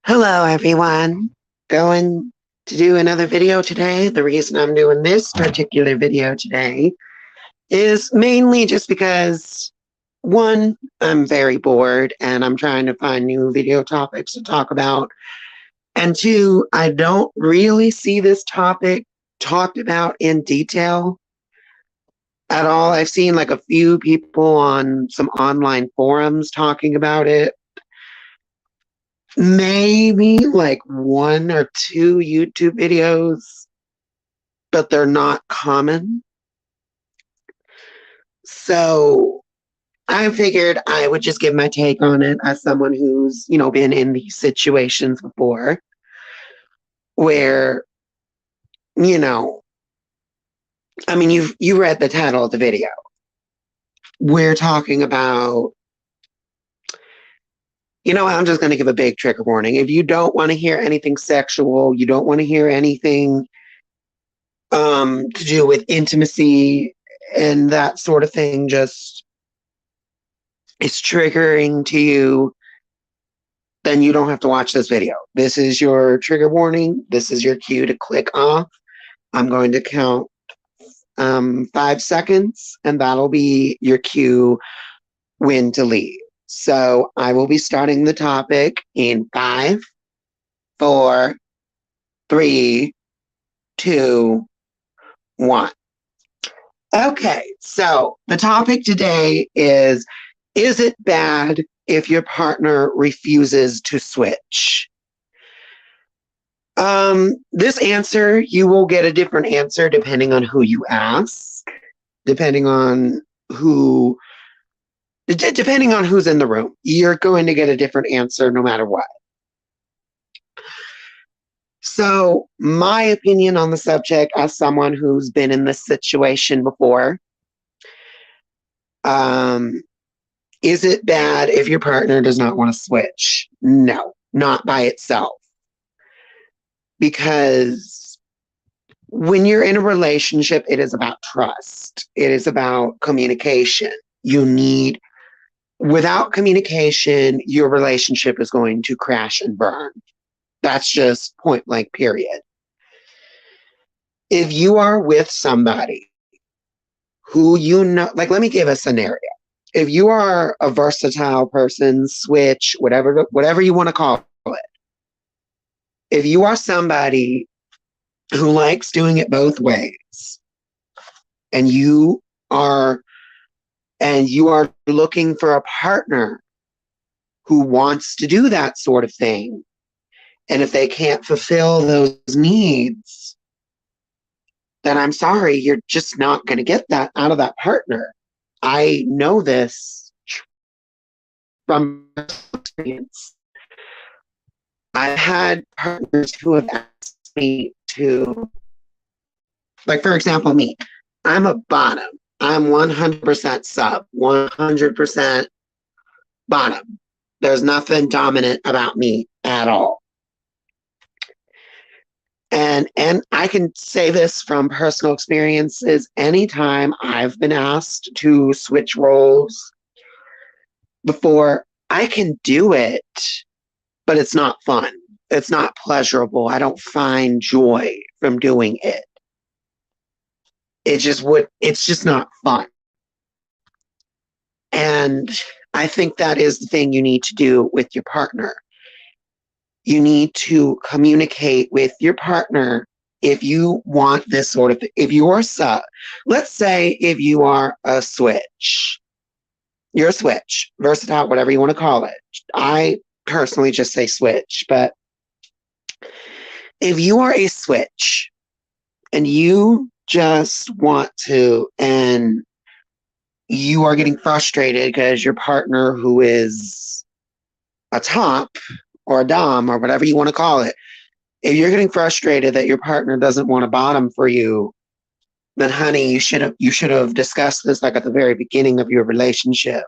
Hello, everyone. Going to do another video today. The reason I'm doing this particular video today is mainly just because, one, I'm very bored and I'm trying to find new video topics to talk about. And two, I don't really see this topic talked about in detail at all. I've seen like a few people on some online forums talking about it, maybe like one or two YouTube videos, but they're not common. So I figured I would just give my take on it as someone who's, been in these situations before where, you know, I mean, you read the title of the video. We're talking about, I'm just going to give a big trigger warning. If you don't want to hear anything sexual, you don't want to hear anything to do with intimacy and that sort of thing, just it's triggering to you, then you don't have to watch this video. This is your trigger warning. This is your cue to click off. I'm going to count 5 seconds, and that'll be your cue when to leave. So I will be starting the topic in 5, 4, 3, 2, 1. Okay, so the topic today is it bad if your partner refuses to switch? This answer, you will get a different answer depending on who you ask, depending on depending on who's in the room. You're going to get a different answer no matter what. So, my opinion on the subject, as someone who's been in this situation before, is it bad if your partner does not want to switch? No, not by itself. Because when you're in a relationship, it is about trust. It is about communication. Without communication, your relationship is going to crash and burn. That's just point blank, period. If you are with somebody who like, let me give a scenario. If you are a versatile person, switch, whatever you want to call it. If you are somebody who likes doing it both ways, and you are looking for a partner who wants to do that sort of thing, and if they can't fulfill those needs, then I'm sorry, you're just not going to get that out of that partner. I know this from experience. I've had partners who have asked me to, like, for example, me, I'm a bottom. I'm 100% sub, 100% bottom. There's nothing dominant about me at all. And I can say this from personal experiences. Anytime I've been asked to switch roles before, I can do it, but it's not fun. It's not pleasurable. I don't find joy from doing it. It's just not fun. And I think that is the thing you need to do with your partner. You need to communicate with your partner if you want this sort of thing. If you're let's say if you are a switch, you're a switch, versatile, whatever you want to call it. I personally just say switch, but if you are a switch and you just want to, and you are getting frustrated because your partner, who is a top or a dom or whatever you want to call it, if you're getting frustrated that your partner doesn't want a bottom for you, then honey, you should have discussed this like at the very beginning of your relationship.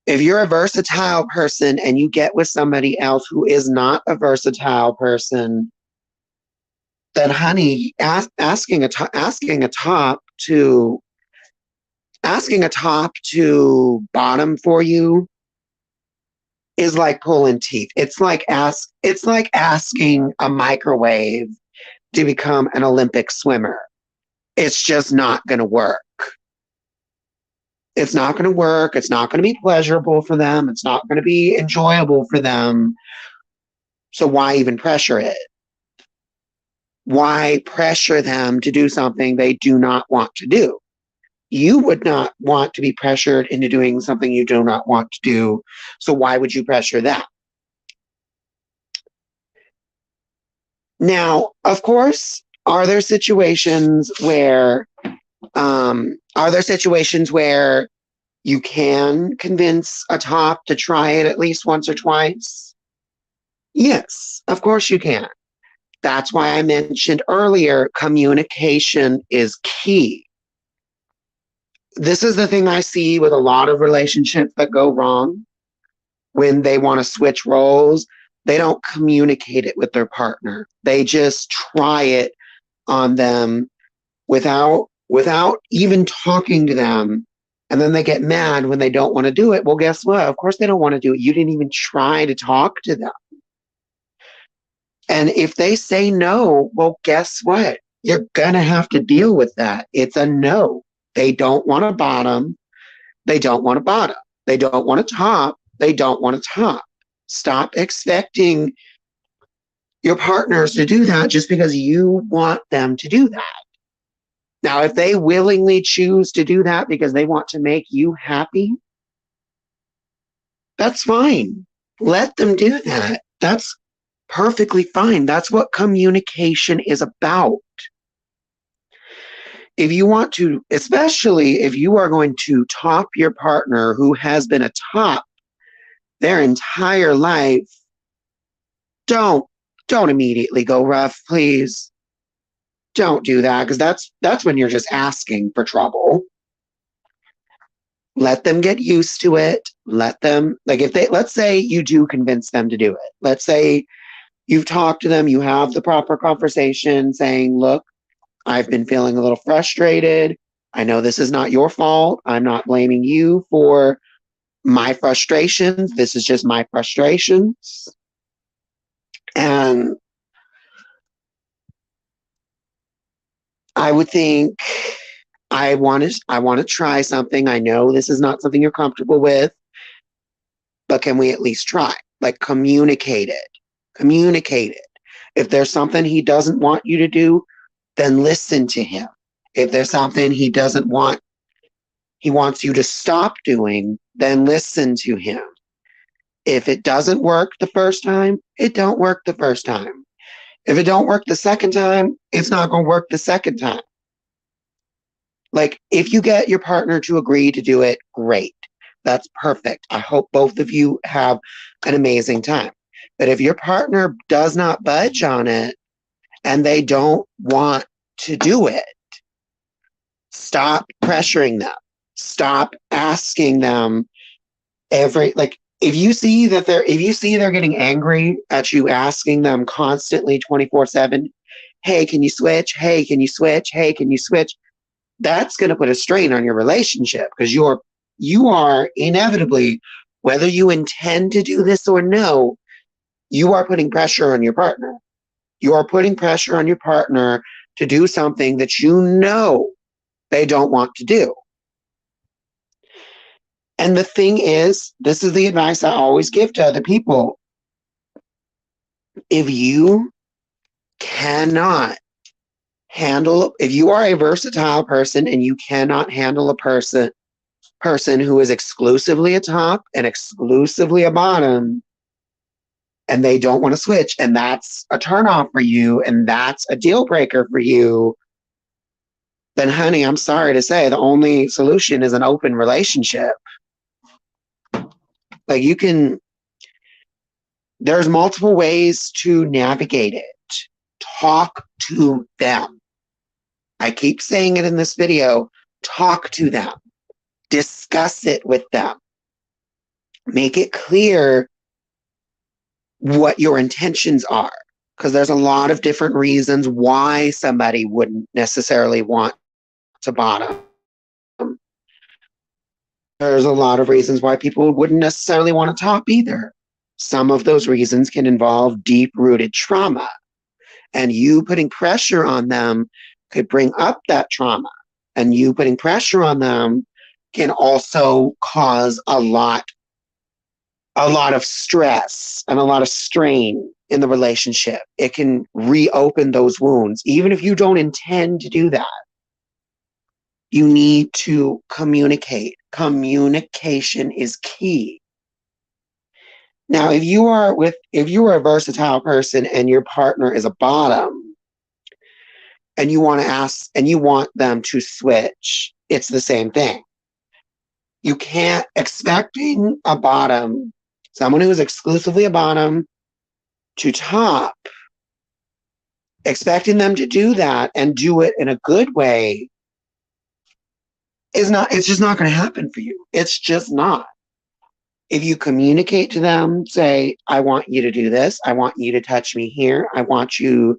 If you're a versatile person and you get with somebody else who is not a versatile person, then honey, asking a top to bottom for you is like pulling teeth. It's like asking a microwave to become an Olympic swimmer. It's just not going to work. It's not going to work. It's not going to be pleasurable for them. It's not going to be enjoyable for them. So why even pressure it? Why pressure them to do something they do not want to do? You would not want to be pressured into doing something you do not want to do. So why would you pressure them? Now, of course, are there situations where you can convince a top to try it at least once or twice? Yes, of course you can. That's why I mentioned earlier, communication is key. This is the thing I see with a lot of relationships that go wrong when they want to switch roles. They don't communicate it with their partner. They just try it on them without even talking to them. And then they get mad when they don't want to do it. Well, guess what? Of course they don't want to do it. You didn't even try to talk to them. And if they say no, well, guess what? You're going to have to deal with that. It's a no. They don't want to bottom. They don't want to bottom. They don't want to top. They don't want to top. Stop expecting your partners to do that just because you want them to do that. Now, if they willingly choose to do that because they want to make you happy, that's fine. Let them do that. That's perfectly fine. That's what communication is about. If you want to, especially if you are going to top your partner who has been a top their entire life, don't immediately go rough, please. Don't do that, because that's when you're just asking for trouble. Let them get used to it. Let them, like, if they, let's say you do convince them to do it. Let's say you've talked to them, you have the proper conversation saying, look, I've been feeling a little frustrated. I know this is not your fault. I'm not blaming you for my frustrations. This is just my frustrations. And I would think I want to try something. I know this is not something you're comfortable with, but can we at least try? Like, communicate it. Communicate it. If there's something he doesn't want you to do, then listen to him. If there's something he wants you to stop doing, then listen to him. If it doesn't work the first time, it don't work the first time. If it don't work the second time, it's not going to work the second time. Like, if you get your partner to agree to do it, great. That's perfect. I hope both of you have an amazing time. But if your partner does not budge on it and they don't want to do it, stop pressuring them. Stop asking them if you see they're getting angry at you asking them constantly 24/7, hey, can you switch? Hey, can you switch? Hey, can you switch? That's going to put a strain on your relationship, because you are inevitably, whether you intend to do this or no, you are putting pressure on your partner. You are putting pressure on your partner to do something that you know they don't want to do. And the thing is, this is the advice I always give to other people. If you cannot if you are a versatile person and you cannot handle a person who is exclusively a top and exclusively a bottom, and they don't want to switch, and that's a turnoff for you, and that's a deal breaker for you, then honey, I'm sorry to say, the only solution is an open relationship. Like, there's multiple ways to navigate it. Talk to them. I keep saying it in this video. Talk to them. Discuss it with them. Make it clear what your intentions are, because there's a lot of different reasons why somebody wouldn't necessarily want to bottom. There's a lot of reasons why people wouldn't necessarily want to top either. Some of those reasons can involve deep-rooted trauma, and you putting pressure on them could bring up that trauma. And you putting pressure on them can also cause a lot of stress and a lot of strain in the relationship. It can reopen those wounds, even if you don't intend to do that. You need to communicate. Communication is key. Now, if you are a versatile person and your partner is a bottom and you want to ask and you want them to switch, it's the same thing. You can't expecting a bottom, someone who is exclusively a bottom, to top, expecting them to do that and do it in a good way it's just not going to happen for you. It's just not. If you communicate to them, say, I want you to do this. I want you to touch me here. I want you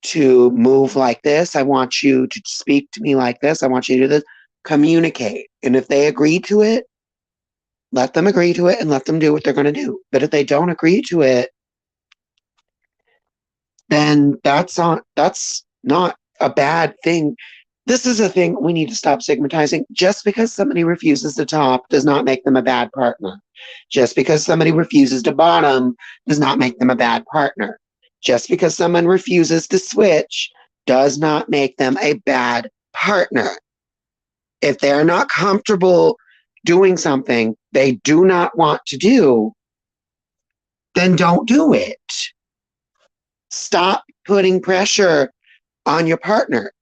to move like this. I want you to speak to me like this. I want you to do this. Communicate. And if they agree to it, let them agree to it and let them do what they're going to do. But if they don't agree to it, then that's not a bad thing. This is a thing we need to stop stigmatizing. Just because somebody refuses to top does not make them a bad partner. Just because somebody refuses to bottom does not make them a bad partner. Just because someone refuses to switch does not make them a bad partner. If they're not comfortable doing something they do not want to do, then don't do it. Stop putting pressure on your partners.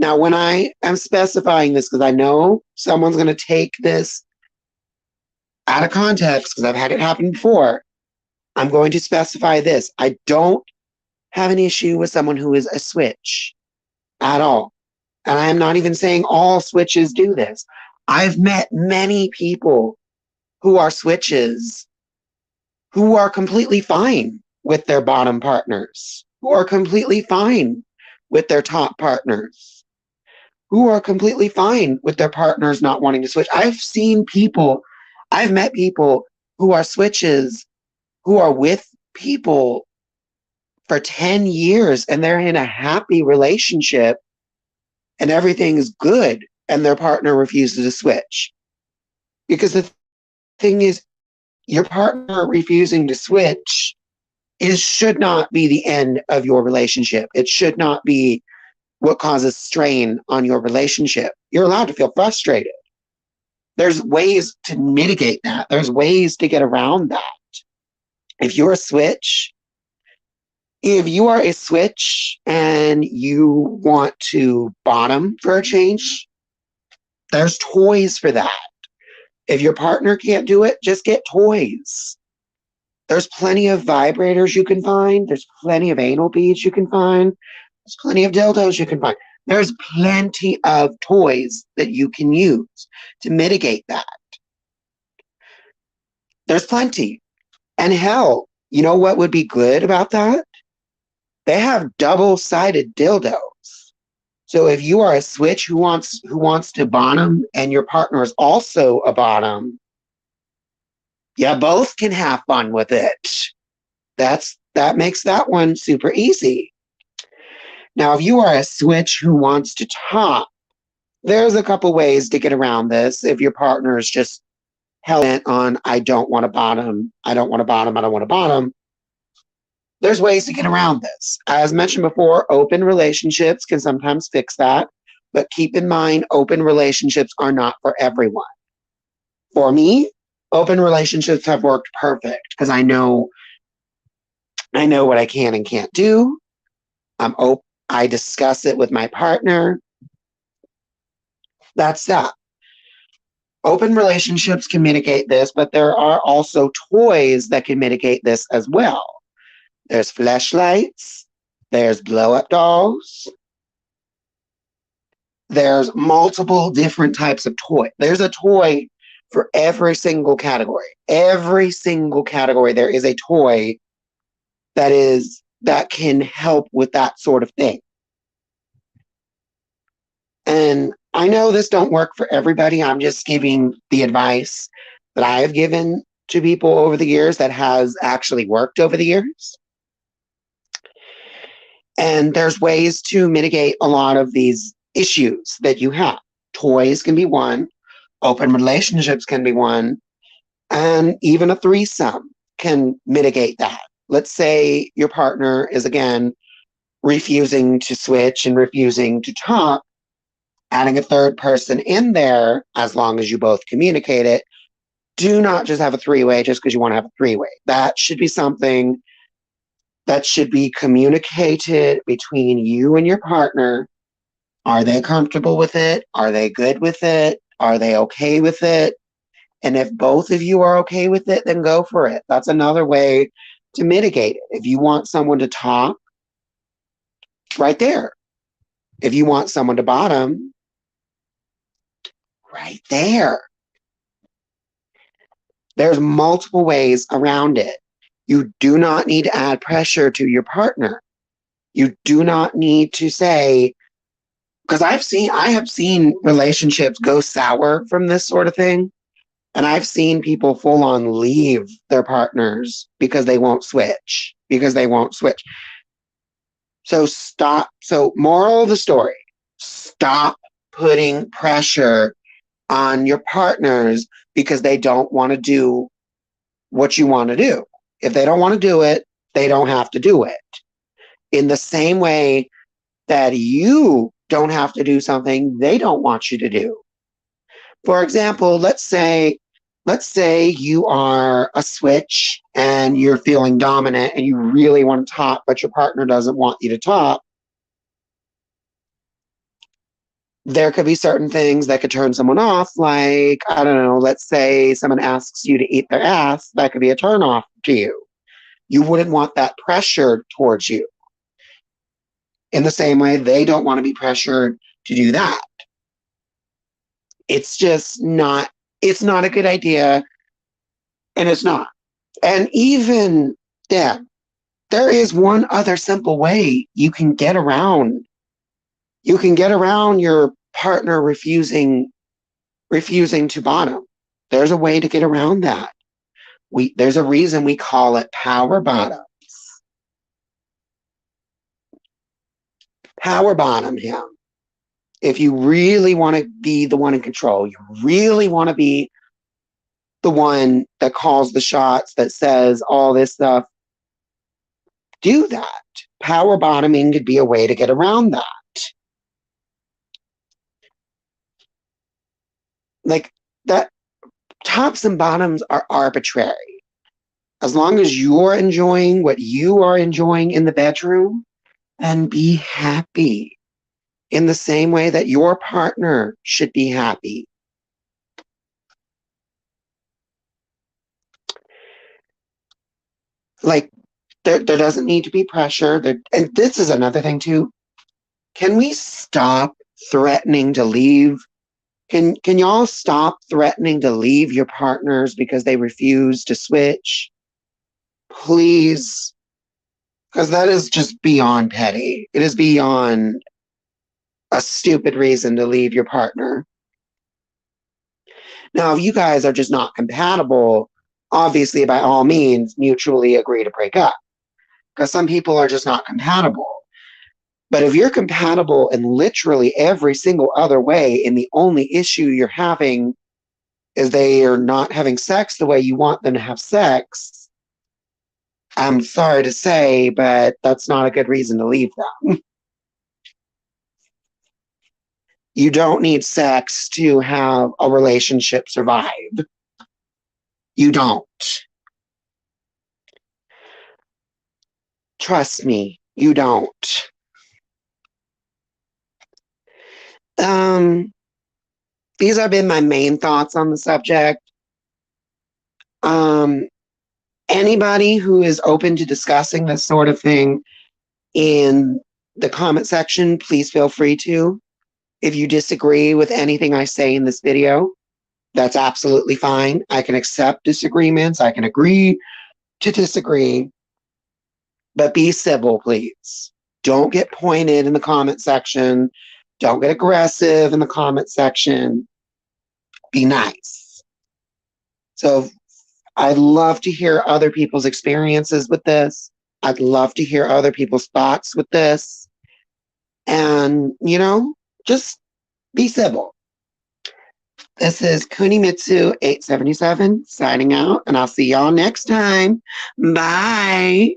Now, when I am specifying this, because I know someone's going to take this out of context, because I've had it happen before, I'm going to specify this. I don't have an issue with someone who is a switch at all. And I am not even saying all switches do this. I've met many people who are switches who are completely fine with their bottom partners, who are completely fine with their top partners, who are completely fine with their partners not wanting to switch. I've met people who are switches, who are with people for 10 years and they're in a happy relationship and everything is good and their partner refuses to switch. Because the thing is, your partner refusing to switch should not be the end of your relationship. It should not be what causes strain on your relationship. You're allowed to feel frustrated. There's ways to mitigate that. There's ways to get around that. If you are a switch and you want to bottom for a change, there's toys for that. If your partner can't do it, just get toys. There's plenty of vibrators you can find. There's plenty of anal beads you can find. There's plenty of dildos you can find. There's plenty of toys that you can use to mitigate that. There's plenty. And hell, you know what would be good about that? They have double-sided dildos. So if you are a switch who wants to bottom and your partner is also a bottom, you both can have fun with it. That makes that one super easy. Now, if you are a switch who wants to top, there's a couple ways to get around this. If your partner is just hell bent on, I don't want to bottom, I don't want to bottom, I don't want to bottom, there's ways to get around this. As mentioned before, open relationships can sometimes fix that, but keep in mind, open relationships are not for everyone. For me, open relationships have worked perfect because I know what I can and can't do. I discuss it with my partner. That's that. Open relationships can mitigate this, but there are also toys that can mitigate this as well. There's fleshlights, there's blow-up dolls, there's multiple different types of toy. There's a toy for every single category. Every single category, there is a toy that can help with that sort of thing. And I know this don't work for everybody. I'm just giving the advice that I have given to people over the years that has actually worked over the years. And there's ways to mitigate a lot of these issues that you have. Toys can be one, open relationships can be one, and even a threesome can mitigate that. Let's say your partner is, again, refusing to switch and refusing to talk. Adding a third person in there, as long as you both communicate it. Do not just have a three-way just because you want to have a three-way. That should be something that should be communicated between you and your partner. Are they comfortable with it? Are they good with it? Are they okay with it? And if both of you are okay with it, then go for it. That's another way to mitigate it. If you want someone to talk, right there. If you want someone to bottom, right there. There's multiple ways around it. You do not need to add pressure to your partner. You do not need to say, because I have seen relationships go sour from this sort of thing. And I've seen people full on leave their partners because they won't switch, So stop. So moral of the story, stop putting pressure on your partners because they don't want to do what you want to do. If they don't want to do it, they don't have to do it. In the same way that you don't have to do something they don't want you to do. For example, let's say you are a switch and you're feeling dominant and you really want to talk, but your partner doesn't want you to talk. There could be certain things that could turn someone off, like, I don't know, let's say someone asks you to eat their ass. That could be a turn off to you. You wouldn't want that pressure towards you. In the same way, they don't want to be pressured to do that. It's just not, it's not a good idea, and it's not. And even, yeah, there is one other simple way you can get around. You can get around your partner refusing to bottom. There's a way to get around that. There's a reason we call it power bottoms. Power bottom him. If you really want to be the one in control, you really want to be the one that calls the shots, that says all this stuff, do that. Power bottoming could be a way to get around that. Like, that, tops and bottoms are arbitrary. As long as you're enjoying what you are enjoying in the bedroom, then be happy in the same way that your partner should be happy. Like, there doesn't need to be pressure. And this is another thing too. Can we stop threatening to leave? Can y'all stop threatening to leave your partners because they refuse to switch? Please. Because that is just beyond petty. It is beyond a stupid reason to leave your partner. Now, if you guys are just not compatible, obviously, by all means, mutually agree to break up. Because some people are just not compatible. But if you're compatible in literally every single other way, and the only issue you're having is they are not having sex the way you want them to have sex, I'm sorry to say, but that's not a good reason to leave them. You don't need sex to have a relationship survive. You don't. Trust me, you don't. These have been my main thoughts on the subject. Anybody who is open to discussing this sort of thing in the comment section, please feel free to. If you disagree with anything I say in this video, that's absolutely fine. I can accept disagreements. I can agree to disagree, but be civil, please. Don't get pointed in the comment section. Don't get aggressive in the comment section. Be nice. So I'd love to hear other people's experiences with this. I'd love to hear other people's thoughts with this. And, just be civil. This is Kunimitsu 877 signing out, and I'll see y'all next time. Bye.